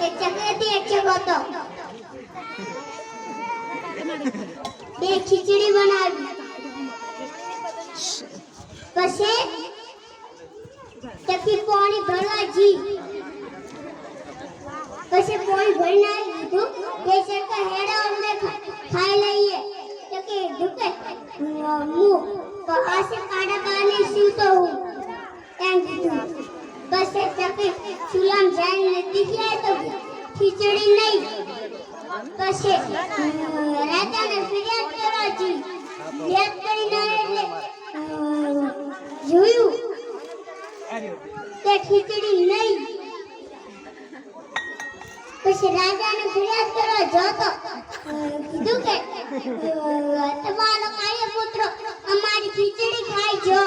એક ચકરેથી એક ચકો હતો. બે ખીચડી બનાવી. પછી ચકી પાણી ભરવા જી. પછી પાણી ભરીને આવી દીધું. બે ચકા હેડા અમને ખાઈ લઈએ. ચકી ઢુકે હું આસે કાઢા કાને સીવતો હું એમ કીધું. પછી ચકી ચૂલામ જઈને દીખ્યા તો ખીચડી નહીં. પછી રાજાને ફરિયાદ કરવા જી. ફરિયાદ કરીને એટલે જોયું કે ખીચડી નહીં. પછી રાજાને ફરિયાદ કરવા જતો. કીધું કે તમારો કાર્ય પુત્ર અમારી ખીચડી ખાઈ જો.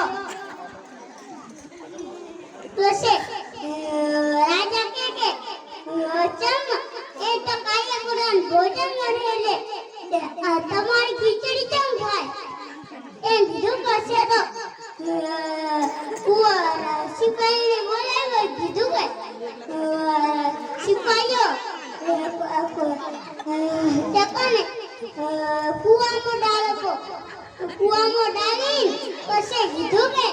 પછી રાજા કે ચમ એ તો કાર્ય પુરાણ ભોજન મળે એટલે તમારી ખીચડી કેમ ખાય એમ કીધું. પછી તો સિપાહીને બોલાવ્યો. કીધું કે સિપાહીઓ ચકાને કુવામાં ડાળો. કુવામાં ડાળી પછી કીધું કે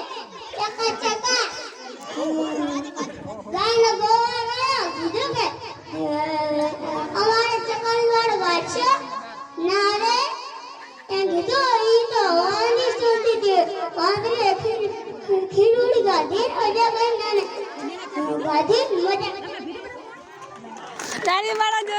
ચકા ગાયનો ગોવા ગયો. કીધું કે અમારે ચકાની વાળ વાંચશે ના રે એમ કીધું. ઈ તો વાની સુતી દે વાંદરે ખીરુડી ગાધી મજા કરીને ગાધી મજા. તારી વાળા